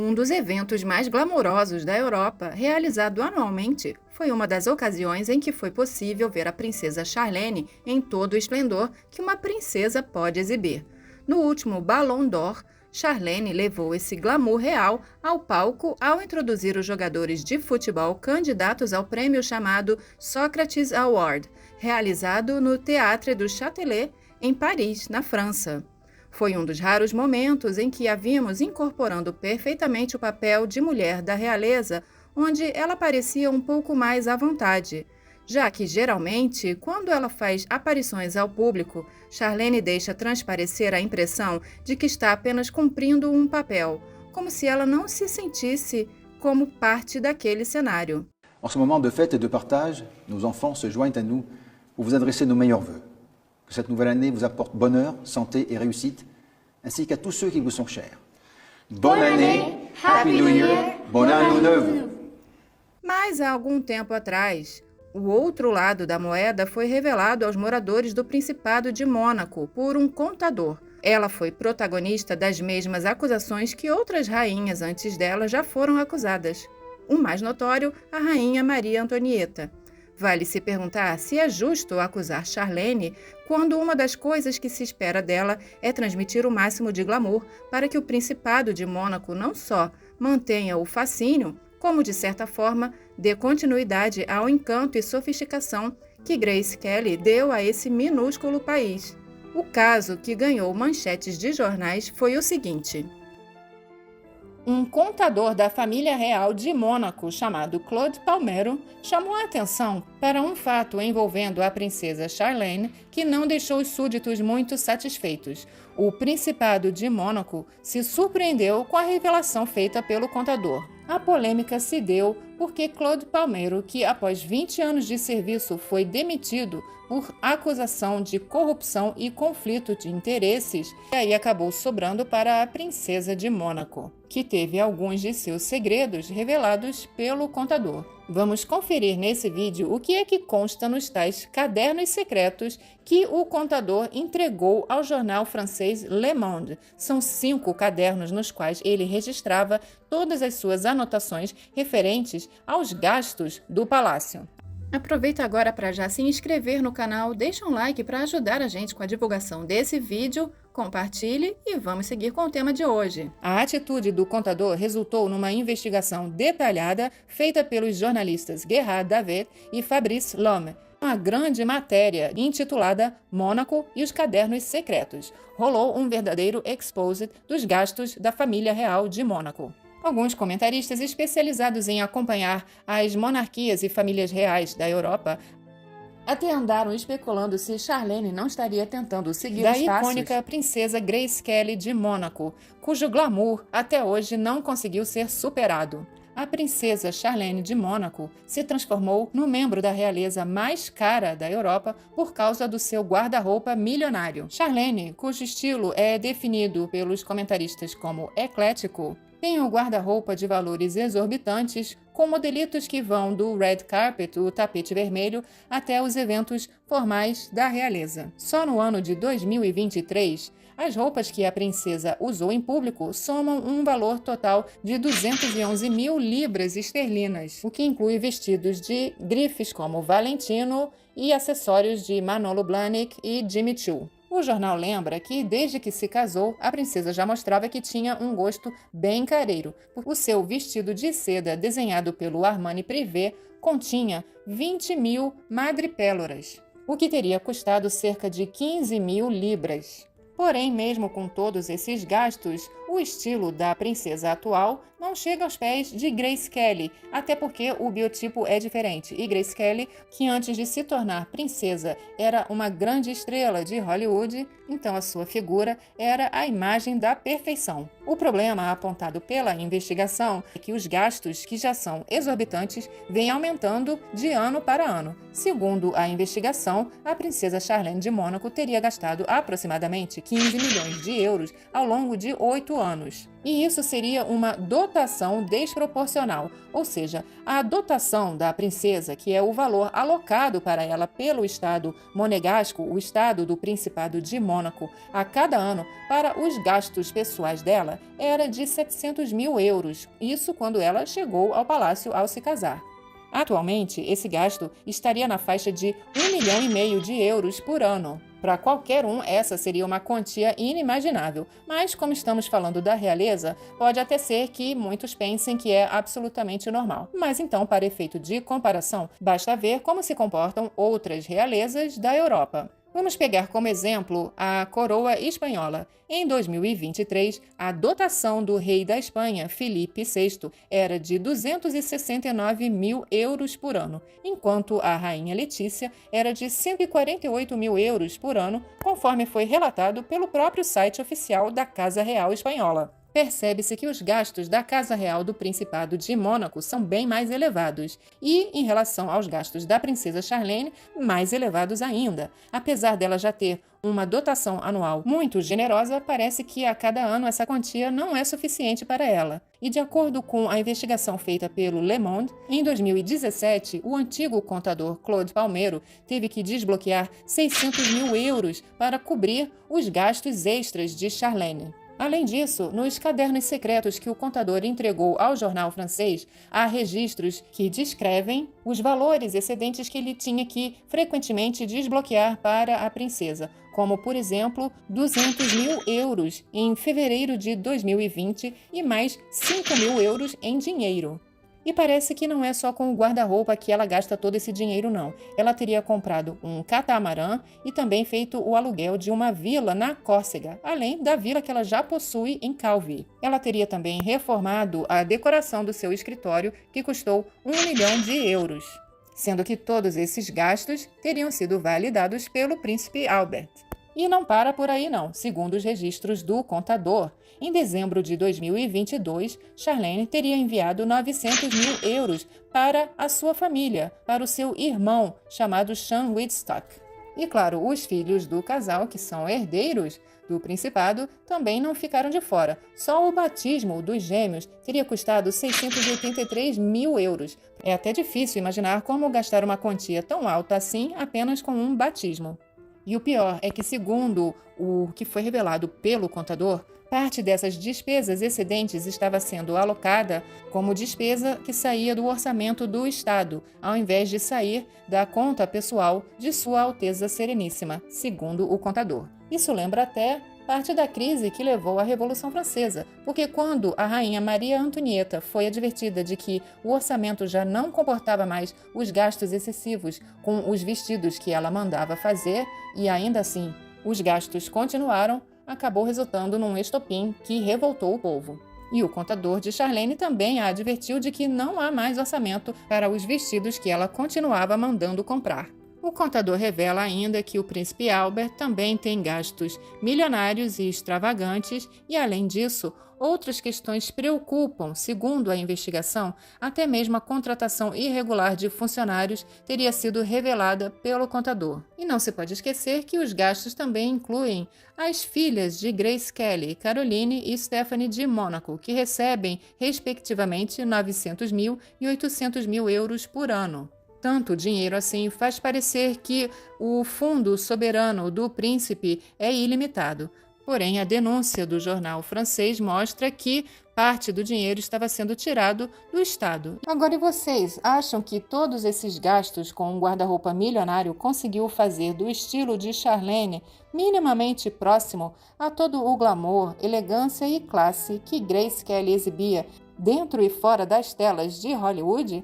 Um dos eventos mais glamourosos da Europa, realizado anualmente, foi uma das ocasiões em que foi possível ver a princesa Charlene em todo o esplendor que uma princesa pode exibir. No último Ballon d'Or, Charlene levou esse glamour real ao palco ao introduzir os jogadores de futebol candidatos ao prêmio chamado Socrates Award, realizado no Théâtre du Châtelet, em Paris, na França. Foi um dos raros momentos em que a vimos incorporando perfeitamente o papel de mulher da realeza, onde ela parecia um pouco mais à vontade, já que, geralmente, quando ela faz aparições ao público, Charlene deixa transparecer a impressão de que está apenas cumprindo um papel, como se ela não se sentisse como parte daquele cenário. En ce moment de fête et de partage, nos enfants se joignent à nous pour vous adresser nos meilleurs vœux. Que cette nouvelle année vous apporte bonheur, santé et réussite, ainsi qu'à tous ceux qui vous sont chers. Bonne année, Happy New Year, bon ano novo! Mas há algum tempo atrás, o outro lado da moeda foi revelado aos moradores do Principado de Mônaco por um contador. Ela foi protagonista das mesmas acusações que outras rainhas antes dela já foram acusadas. O mais notório, a rainha Maria Antonieta. Vale se perguntar se é justo acusar Charlene quando uma das coisas que se espera dela é transmitir o máximo de glamour para que o Principado de Mônaco não só mantenha o fascínio, como, de certa forma, dê continuidade ao encanto e sofisticação que Grace Kelly deu a esse minúsculo país. O caso que ganhou manchetes de jornais foi o seguinte: um contador da família real de Mônaco, chamado Claude Palmero, chamou a atenção para um fato envolvendo a princesa Charlene que não deixou os súditos muito satisfeitos. O Principado de Mônaco se surpreendeu com a revelação feita pelo contador. A polêmica se deu porque Claude Palmero, que após 20 anos de serviço foi demitido por acusação de corrupção e conflito de interesses, e aí acabou sobrando para a princesa de Mônaco, que teve alguns de seus segredos revelados pelo contador. Vamos conferir nesse vídeo o que é que consta nos tais cadernos secretos que o contador entregou ao jornal francês Le Monde. São 5 cadernos nos quais ele registrava todas as suas anotações referentes aos gastos do palácio. Aproveita agora para já se inscrever no canal, deixa um like para ajudar a gente com a divulgação desse vídeo, compartilhe e vamos seguir com o tema de hoje. A atitude do contador resultou numa investigação detalhada feita pelos jornalistas Gerard Davet e Fabrice Lhomme. Uma grande matéria intitulada Mônaco e os Cadernos Secretos. Rolou um verdadeiro exposed dos gastos da família real de Mônaco. Alguns comentaristas especializados em acompanhar as monarquias e famílias reais da Europa até andaram especulando se Charlene não estaria tentando seguir os passos da icônica princesa Grace Kelly de Mônaco, cujo glamour até hoje não conseguiu ser superado. A princesa Charlene de Mônaco se transformou no membro da realeza mais cara da Europa por causa do seu guarda-roupa milionário. Charlene, cujo estilo é definido pelos comentaristas como eclético, tem um guarda-roupa de valores exorbitantes, com modelitos que vão do red carpet, o tapete vermelho, até os eventos formais da realeza. Só no ano de 2023, as roupas que a princesa usou em público somam um valor total de 211 mil libras esterlinas, o que inclui vestidos de grifes como Valentino e acessórios de Manolo Blahnik e Jimmy Choo. O jornal lembra que, desde que se casou, a princesa já mostrava que tinha um gosto bem careiro. O seu vestido de seda, desenhado pelo Armani Privé, continha 20 mil madrepérolas, o que teria custado cerca de 15 mil libras. Porém, mesmo com todos esses gastos, o estilo da princesa atual não chega aos pés de Grace Kelly, até porque o biotipo é diferente. E Grace Kelly, que antes de se tornar princesa era uma grande estrela de Hollywood, então a sua figura era a imagem da perfeição. O problema apontado pela investigação é que os gastos, que já são exorbitantes, vêm aumentando de ano para ano. Segundo a investigação, a princesa Charlene de Mônaco teria gastado aproximadamente 15 milhões de euros ao longo de 8 anos. E isso seria uma dotação desproporcional, ou seja, a dotação da princesa, que é o valor alocado para ela pelo Estado monegasco, o Estado do Principado de Mônaco, a cada ano para os gastos pessoais dela, era de 700 mil euros, isso quando ela chegou ao palácio ao se casar. Atualmente, esse gasto estaria na faixa de 1,5 milhão de euros por ano. Para qualquer um, essa seria uma quantia inimaginável, mas como estamos falando da realeza, pode até ser que muitos pensem que é absolutamente normal. Mas então, para efeito de comparação, basta ver como se comportam outras realezas da Europa. Vamos pegar como exemplo a coroa espanhola. Em 2023, a dotação do rei da Espanha, Felipe VI, era de 269 mil euros por ano, enquanto a rainha Letícia era de 148 mil euros por ano, conforme foi relatado pelo próprio site oficial da Casa Real Espanhola. Percebe-se que os gastos da Casa Real do Principado de Mônaco são bem mais elevados e, em relação aos gastos da princesa Charlene, mais elevados ainda. Apesar dela já ter uma dotação anual muito generosa, parece que a cada ano essa quantia não é suficiente para ela. E de acordo com a investigação feita pelo Le Monde, em 2017, o antigo contador Claude Palmero teve que desbloquear 600 mil euros para cobrir os gastos extras de Charlene. Além disso, nos cadernos secretos que o contador entregou ao jornal francês, há registros que descrevem os valores excedentes que ele tinha que frequentemente desbloquear para a princesa, como, por exemplo, 200 mil euros em fevereiro de 2020 e mais 5 mil euros em dinheiro. E parece que não é só com o guarda-roupa que ela gasta todo esse dinheiro, não. Ela teria comprado um catamarã e também feito o aluguel de uma vila na Córcega, além da vila que ela já possui em Calvi. Ela teria também reformado a decoração do seu escritório, que custou 1 milhão de euros, sendo que todos esses gastos teriam sido validados pelo príncipe Albert. E não para por aí não. Segundo os registros do contador, em dezembro de 2022, Charlene teria enviado 900 mil euros para a sua família, para o seu irmão, chamado Sean Woodstock. E claro, os filhos do casal, que são herdeiros do Principado, também não ficaram de fora. Só o batismo dos gêmeos teria custado 683 mil euros. É até difícil imaginar como gastar uma quantia tão alta assim apenas com um batismo. E o pior é que, segundo o que foi revelado pelo contador, parte dessas despesas excedentes estava sendo alocada como despesa que saía do orçamento do Estado, ao invés de sair da conta pessoal de Sua Alteza Sereníssima, segundo o contador. Isso lembra até parte da crise que levou à Revolução Francesa, porque quando a rainha Maria Antonieta foi advertida de que o orçamento já não comportava mais os gastos excessivos com os vestidos que ela mandava fazer, e ainda assim os gastos continuaram, acabou resultando num estopim que revoltou o povo. E o contador de Charlene também a advertiu de que não há mais orçamento para os vestidos que ela continuava mandando comprar. O contador revela ainda que o príncipe Albert também tem gastos milionários e extravagantes e, além disso, outras questões preocupam. Segundo a investigação, até mesmo a contratação irregular de funcionários teria sido revelada pelo contador. E não se pode esquecer que os gastos também incluem as filhas de Grace Kelly, Caroline e Stephanie de Mônaco, que recebem, respectivamente, 900 mil e 800 mil euros por ano. Tanto dinheiro assim faz parecer que o fundo soberano do príncipe é ilimitado. Porém, a denúncia do jornal francês mostra que parte do dinheiro estava sendo tirado do Estado. Agora, e vocês acham que todos esses gastos com um guarda-roupa milionário conseguiu fazer do estilo de Charlene minimamente próximo a todo o glamour, elegância e classe que Grace Kelly exibia dentro e fora das telas de Hollywood?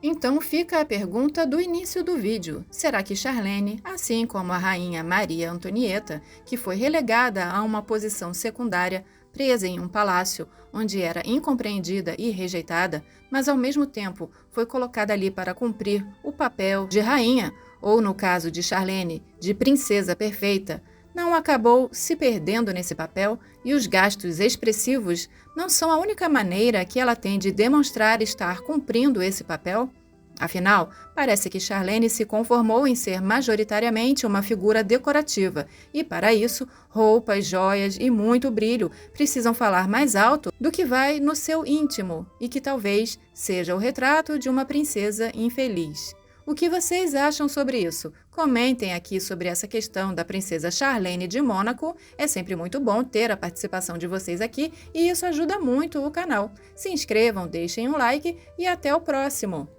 Então fica a pergunta do início do vídeo. Será que Charlene, assim como a rainha Maria Antonieta, que foi relegada a uma posição secundária, presa em um palácio, onde era incompreendida e rejeitada, mas ao mesmo tempo foi colocada ali para cumprir o papel de rainha, ou no caso de Charlene, de princesa perfeita, não acabou se perdendo nesse papel e os gastos expressivos não são a única maneira que ela tem de demonstrar estar cumprindo esse papel? Afinal, parece que Charlene se conformou em ser majoritariamente uma figura decorativa e, para isso, roupas, joias e muito brilho precisam falar mais alto do que vai no seu íntimo e que talvez seja o retrato de uma princesa infeliz. O que vocês acham sobre isso? Comentem aqui sobre essa questão da princesa Charlene de Mônaco. É sempre muito bom ter a participação de vocês aqui e isso ajuda muito o canal. Se inscrevam, deixem um like e até o próximo!